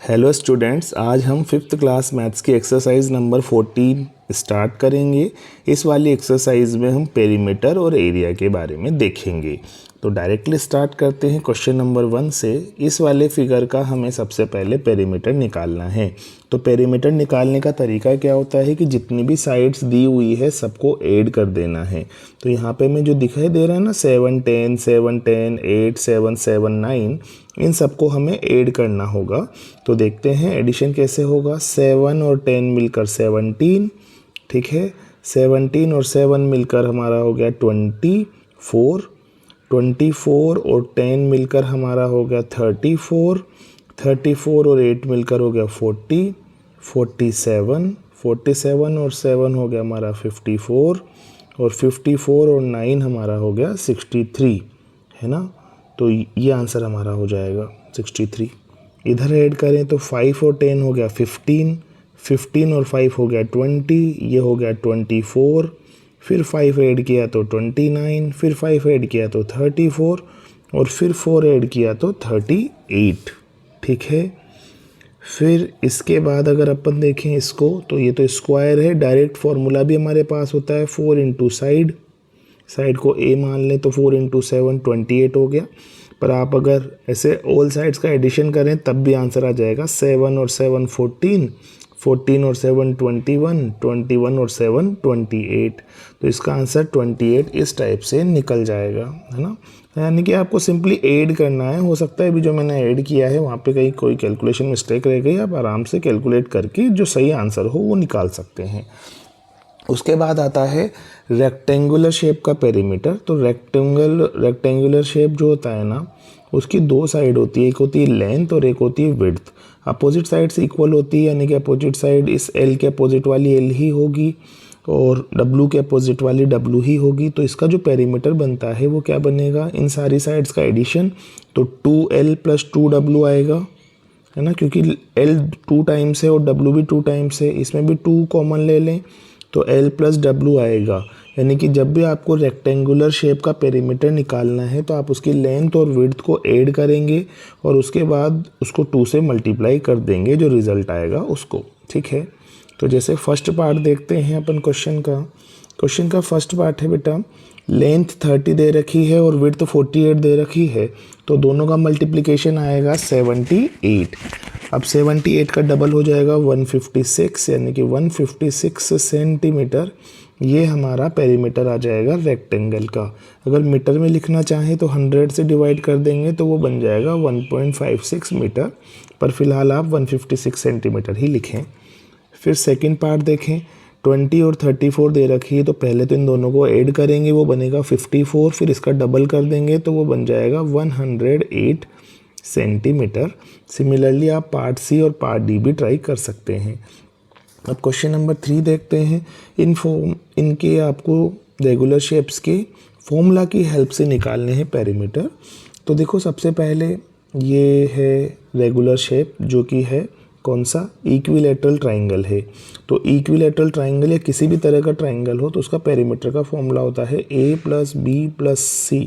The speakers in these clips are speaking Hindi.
हेलो स्टूडेंट्स, आज हम फिफ्थ क्लास मैथ्स की एक्सरसाइज नंबर 14 स्टार्ट करेंगे। इस वाली एक्सरसाइज में हम पेरीमीटर और एरिया के बारे में देखेंगे। तो डायरेक्टली स्टार्ट करते हैं क्वेश्चन नंबर 1 से। इस वाले फिगर का हमें सबसे पहले पेरीमीटर निकालना है। तो पेरीमीटर निकालने का तरीका क्या होता है कि जितनी भी साइड्स दी हुई है सबको ऐड कर देना है। तो यहाँ पे मैं जो दिखाई दे रहा है ना 7 10 7 10 8 7 7 9, इन सबको हमें ऐड करना होगा। तो देखते हैं एडिशन कैसे होगा। 7 और 10 मिलकर 17, ठीक है। 17 और 7 मिलकर हमारा हो गया 24। 24 और 10 मिलकर हमारा हो गया 34। 34 और 8 मिलकर हो गया 40। 47 47 और 7 हो गया हमारा 54। और 54 और 9 हमारा हो गया 63, है ना। तो ये आंसर हमारा हो जाएगा 63। इधर ऐड करें तो 5 और 10 हो गया 15। 15 और 5 हो गया 20, ये हो गया 24। फिर 5 ऐड किया तो 29, फिर 5 ऐड किया तो 34, और फिर 4 ऐड किया तो 38, ठीक है। फिर इसके बाद अगर अपन देखें इसको तो ये तो स्क्वायर है। डायरेक्ट फॉर्मूला भी हमारे पास होता है 4 इंटू साइड को a मान लें तो 4 इंटू 7 28 हो गया। पर आप अगर ऐसे ऑल साइड्स का एडिशन करें तब भी आंसर आ जाएगा। 7 और 7 14, 14 और 7 21, 21 और 7 28। तो इसका आंसर 28 इस टाइप से निकल जाएगा, है ना। यानी कि आपको सिंपली ऐड करना है। हो सकता है अभी जो मैंने ऐड किया है वहाँ पे कहीं कोई कैलकुलेशन मिस्टेक रह गई, आप आराम से कैलकुलेट करके जो सही आंसर हो वो निकाल सकते हैं। उसके बाद आता है रेक्टेंगुलर शेप का पेरीमीटर। तो रेक्टेंगुलर शेप जो होता है ना, उसकी दो साइड होती है, एक होती है लेंथ और एक होती है विड्थ। अपोजिट साइड्स इक्वल होती है, यानी कि अपोजिट साइड इस एल के अपोजिट वाली एल ही होगी और डब्लू के अपोजिट वाली डब्लू ही होगी। तो इसका जो पेरीमीटर बनता है वो क्या बनेगा, इन सारी साइड्स का एडिशन। तो 2L + 2W आएगा, है ना, क्योंकि L 2 टाइम्स है और W भी 2 टाइम्स है। इसमें भी 2 कॉमन ले लें तो L + W आएगा। यानी कि जब भी आपको रेक्टेंगुलर शेप का पेरीमीटर निकालना है तो आप उसकी लेंथ और विड्थ को ऐड करेंगे और उसके बाद उसको 2 से मल्टीप्लाई कर देंगे, जो रिजल्ट आएगा उसको, ठीक है। तो जैसे फर्स्ट पार्ट देखते हैं अपन क्वेश्चन का फर्स्ट पार्ट है बेटा, लेंथ 30 दे रखी है और विड्थ 48 दे रखी है। तो दोनों का मल्टीप्लिकेशन आएगा 78। अब 78 का डबल हो जाएगा 156, यानी कि 156 सेंटीमीटर। ये हमारा पेरीमीटर आ जाएगा रेक्टेंगल का। अगर मीटर में लिखना चाहें तो 100 से डिवाइड कर देंगे तो वो बन जाएगा 1.56 मीटर, पर फिलहाल आप 156 सेंटीमीटर ही लिखें। फिर सेकंड पार्ट देखें, 20 और 34 दे रखी है। तो पहले तो इन दोनों को ऐड करेंगे, वो बनेगा 54। फिर इसका डबल कर देंगे तो वो बन जाएगा 108 सेंटीमीटर। सिमिलरली आप पार्ट सी और पार्ट डी भी ट्राई कर सकते हैं। अब क्वेश्चन नंबर 3 देखते हैं। इनके आपको रेगुलर शेप्स के फॉर्मूला की हेल्प से निकालने हैं पेरीमीटर। तो देखो, सबसे पहले ये है रेगुलर शेप, जो कि है कौन सा, इक्विलैटरल ट्राइंगल है। तो इक्विलैटरल ट्राइंगल या किसी भी तरह का ट्राइंगल हो तो उसका पेरीमीटर का फॉर्मूला होता है a + b + c,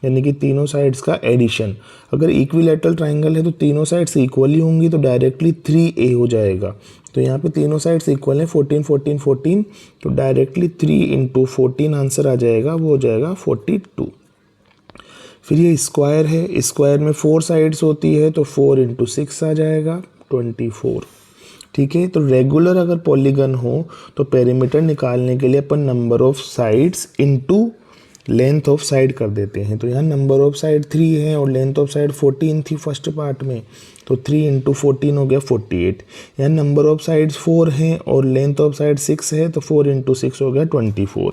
यानी कि तीनों साइड्स का एडिशन। अगर इक्विलैटरल ट्राइंगल है तो तीनों साइड्स इक्वली होंगी तो डायरेक्टली 3a हो जाएगा। तो यहाँ पे तीनों साइड्स इक्वल हैं, 14 14 14, तो डायरेक्टली 3 × 14 आंसर आ जाएगा, वो हो जाएगा 42। फिर ये स्क्वायर है, स्क्वायर में 4 साइड्स होती है तो 4 × 6 आ जाएगा 24, ठीक है। तो रेगुलर अगर पॉलीगन हो तो पेरीमीटर निकालने के लिए अपन number of sides into length of side कर देते हैं। तो यहाँ नंबर ऑफ साइड 3 है और लेंथ ऑफ साइड 14 थी फर्स्ट पार्ट में, तो 3 × 14 हो गया 48। यहाँ नंबर ऑफ साइड्स 4 हैं और लेंथ ऑफ साइड 6 है, तो 4 × 6 हो गया 24।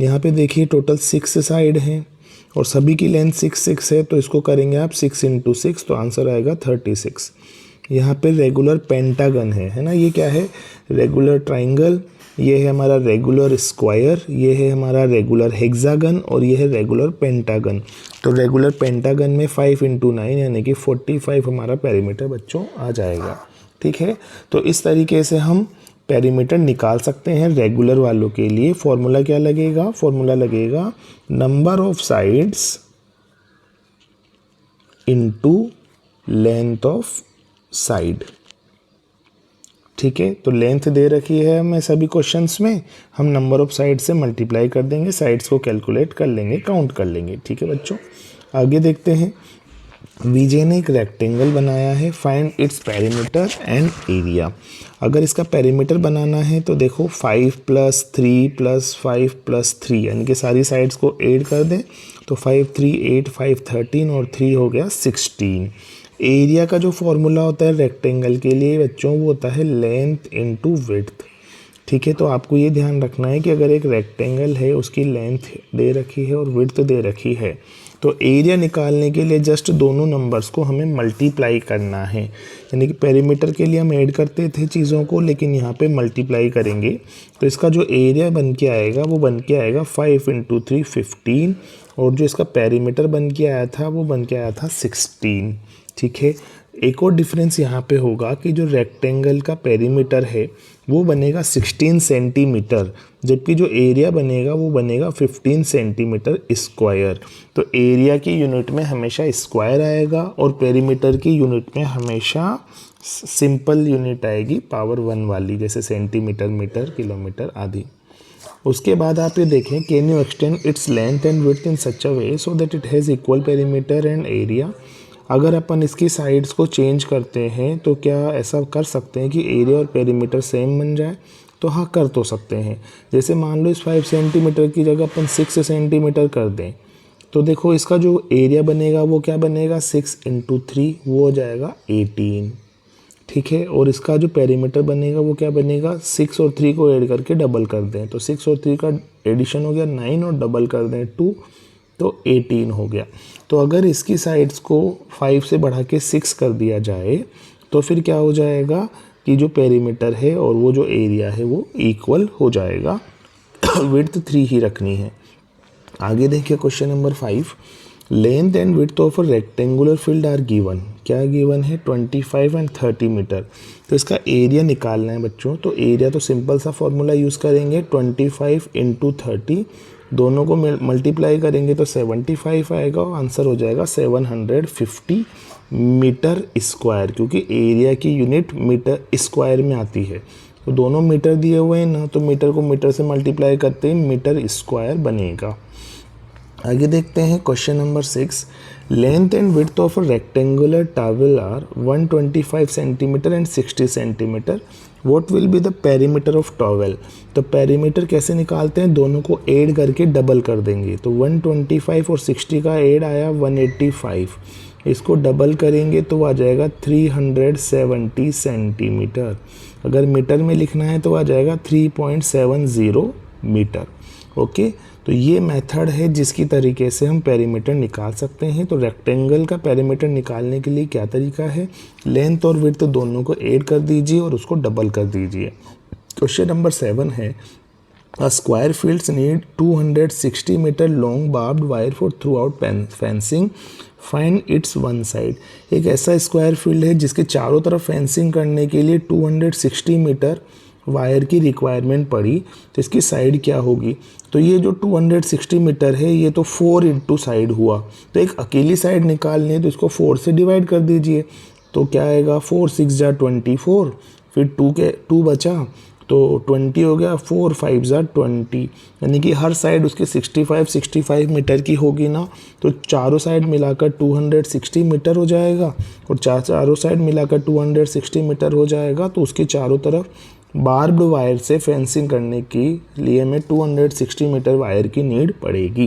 यहाँ पे देखिए टोटल 6 साइड हैं और सभी की लेंथ 6 6 है, तो इसको करेंगे आप 6 × 6, तो आंसर आएगा 36। यहाँ पे रेगुलर पेंटागन है ना। ये क्या है, रेगुलर ट्राइंगल, ये है हमारा रेगुलर स्क्वायर, ये है हमारा रेगुलर हेक्सागन और ये है रेगुलर पेंटागन। तो रेगुलर पेंटागन में 5 × 9 यानी कि 45 हमारा पेरीमीटर बच्चों आ जाएगा, ठीक है। तो इस तरीके से हम पेरीमीटर निकाल सकते हैं रेगुलर वालों के लिए। फॉर्मूला क्या लगेगा, फॉर्मूला लगेगा number of sides into length of side, ठीक है। तो लेंथ दे रखी है हमें सभी क्वेश्चंस में, हम नंबर ऑफ साइड से मल्टीप्लाई कर देंगे, साइड्स को कैलकुलेट कर लेंगे, काउंट कर लेंगे। ठीक है बच्चों, आगे देखते हैं। विजय ने एक रेक्टेंगल बनाया है, find its perimeter and area. अगर इसका पेरीमीटर बनाना है तो देखो 5 + 3 + 5 + 3 यानी कि सारी साइड्स को ऐड कर दें तो 5 3 8 5 13 और 3 हो गया 16। एरिया का जो फॉर्मूला होता है रेक्टेंगल के लिए बच्चों वो होता है लेंथ इनटू विड्थ। ठीक है, तो आपको ये ध्यान रखना है कि अगर एक रेक्टेंगल है उसकी लेंथ दे रखी है और विड्थ दे रखी है तो एरिया निकालने के लिए जस्ट दोनों नंबर्स को हमें मल्टीप्लाई करना है। यानी कि पेरीमीटर के लिए हम ऐड करते थे चीज़ों को, लेकिन यहाँ पे मल्टीप्लाई करेंगे तो इसका जो एरिया बन के आएगा वो बन के आएगा 5 × 3 15 और जो इसका पेरीमीटर बन के आया था वो बन के आया था 16। ठीक है, एक और डिफरेंस यहाँ पे होगा कि जो रेक्टेंगल का पेरीमीटर है वो बनेगा 16 सेंटीमीटर, जबकि जो एरिया बनेगा वो बनेगा 15 सेंटीमीटर स्क्वायर। तो एरिया की यूनिट में हमेशा स्क्वायर आएगा और पेरीमीटर की यूनिट में हमेशा सिंपल यूनिट आएगी पावर 1 वाली, जैसे सेंटीमीटर, मीटर, किलोमीटर आदि। उसके बाद आप ये देखें, can you extend its length and width in such a way so that it has equal perimeter and area. अगर अपन इसकी साइड्स को चेंज करते हैं तो क्या ऐसा कर सकते हैं कि एरिया और पेरीमीटर सेम बन जाए? तो हाँ, कर तो सकते हैं। जैसे मान लो इस 5 सेंटीमीटर की जगह अपन 6 सेंटीमीटर कर दें तो देखो इसका जो एरिया बनेगा वो क्या बनेगा, 6 × 3 वो हो जाएगा 18। ठीक है, और इसका जो पेरीमीटर बनेगा वो क्या बनेगा, 6 और 3 को ऐड करके डबल कर दें तो 6 और 3 का एडिशन हो गया 9 और डबल कर दें 2 तो 18 हो गया। तो अगर इसकी साइड्स को 5 से बढ़ा के 6 कर दिया जाए तो फिर क्या हो जाएगा कि जो पेरीमीटर है और वो जो एरिया है वो इक्वल हो जाएगा। विड्थ 3 ही रखनी है। आगे देखिए question number 5, length and width of a rectangular field are given. क्या गिवन है, 25 एंड 30 मीटर। तो इसका एरिया निकालना है बच्चों। तो एरिया तो सिंपल सा फॉर्मूला यूज़ करेंगे, 25 × 30, दोनों को मल्टीप्लाई करेंगे तो 75 आएगा और आंसर हो जाएगा 750 मीटर स्क्वायर, क्योंकि एरिया की यूनिट मीटर स्क्वायर में आती है। तो दोनों मीटर दिए हुए हैं ना, तो मीटर को मीटर से मल्टीप्लाई करते ही मीटर स्क्वायर बनेगा। आगे देखते हैं question number 6, length and width of a rectangular towel are 125 centimetre and 60 centimetre. What will be the perimeter of towel. तो पेरीमीटर कैसे निकालते हैं, दोनों को ऐड करके डबल कर देंगे। तो 125 और 60 का ऐड आया 185, इसको डबल करेंगे तो आ जाएगा 370 सेंटीमीटर। अगर मीटर में लिखना है तो आ जाएगा 3.70 मीटर। ओके, तो ये मेथड है जिसकी तरीके से हम पेरीमीटर निकाल सकते हैं। तो रेक्टेंगल का पेरीमीटर निकालने के लिए क्या तरीका है, लेंथ और विड्थ दोनों को ऐड कर दीजिए और उसको डबल कर दीजिए। क्वेश्चन नंबर 7 है, a square fields need 260 metre long barbed wire for throughout fencing, find its one side. एक ऐसा स्क्वायर फील्ड है जिसके चारों तरफ फेंसिंग करने के लिए 260 मीटर वायर की रिक्वायरमेंट पड़ी, तो इसकी साइड क्या होगी। तो ये जो 260 मीटर है ये तो 4 × साइड हुआ, तो एक अकेली साइड निकालनी है तो इसको 4 से डिवाइड कर दीजिए। तो क्या आएगा, 4 × 6 = 24, फिर 2 बचा तो 20 हो गया, 4 × 5 = 20, यानी कि हर साइड उसकी 65 मीटर की होगी ना। तो चारों साइड मिलाकर 260 मीटर हो जाएगा और चारों साइड मिलाकर 260 मीटर हो जाएगा। तो उसके चारों तरफ बार्ब्ड वायर से फेंसिंग करने के लिए हमें 260 मीटर वायर की नीड पड़ेगी।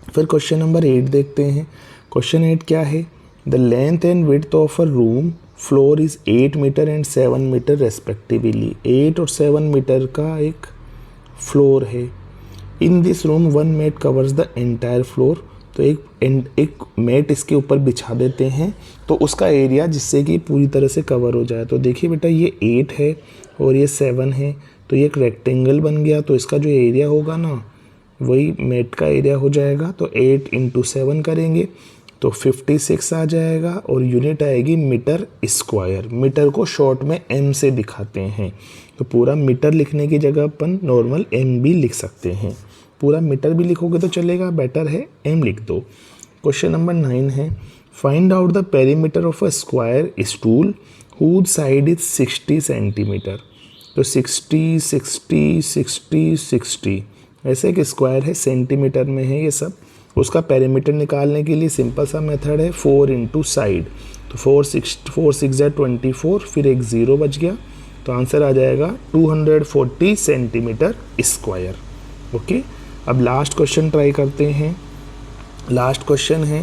फिर क्वेश्चन नंबर 8 देखते हैं। क्वेश्चन 8 क्या है, the length and width of a room floor is 8 metre and 7 metre respectively. 8 और 7 मीटर का एक फ्लोर है। In this room 1 mat covers the entire floor. तो एक मैट इसके ऊपर बिछा देते हैं तो उसका एरिया जिससे कि पूरी तरह से कवर हो जाए। तो देखिए बेटा, ये 8 है और ये 7 है, तो ये एक रेक्टेंगल बन गया। तो इसका जो एरिया होगा ना वही मैट का एरिया हो जाएगा। तो 8 × 7 करेंगे तो 56 आ जाएगा और यूनिट आएगी मीटर स्क्वायर। मीटर को शॉर्ट में एम से दिखाते हैं, तो पूरा मीटर लिखने की जगह अपन नॉर्मल एम भी लिख सकते हैं। पूरा मीटर भी लिखोगे तो चलेगा, बेटर है एम लिख दो। क्वेश्चन नंबर 9 है, find out the perimeter of a square stool whose side is 60 centimetre. तो 60 60 60 60 ऐसे एक स्क्वायर है, सेंटीमीटर में है ये सब। उसका पेरीमीटर निकालने के लिए सिंपल सा मेथड है 4 इंटू साइड। तो 4 6 या 24, फिर एक 0 बच गया, तो आंसर आ जाएगा 240 सेंटीमीटर स्क्वायर। ओके, अब लास्ट क्वेश्चन ट्राई करते हैं। लास्ट क्वेश्चन है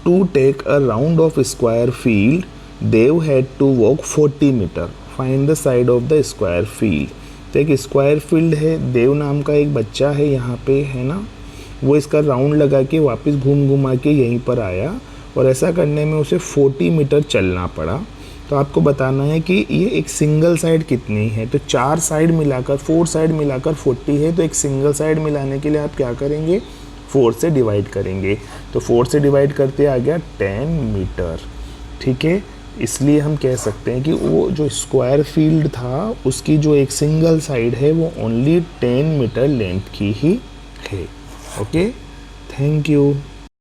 to take a round of square field they had to walk 40 metre, find the side of the square field. तो एक स्क्वायर फील्ड है, देव नाम का एक बच्चा है यहाँ पे, है ना, वो इसका राउंड लगा के वापस घूम घुमा के यहीं पर आया, और ऐसा करने में उसे 40 मीटर चलना पड़ा। तो आपको बताना है कि ये एक सिंगल साइड कितनी है। तो 4 साइड मिलाकर 4 साइड मिलाकर 40 है, तो एक सिंगल साइड मिलाने के लिए आप क्या करेंगे, 4 से डिवाइड करेंगे। तो 4 से डिवाइड करते आ गया 10 मीटर। ठीक है, इसलिए हम कह सकते हैं कि वो जो स्क्वायर फील्ड था उसकी जो एक सिंगल साइड है वो ओनली 10 मीटर लेंथ की ही है। Okay, thank you.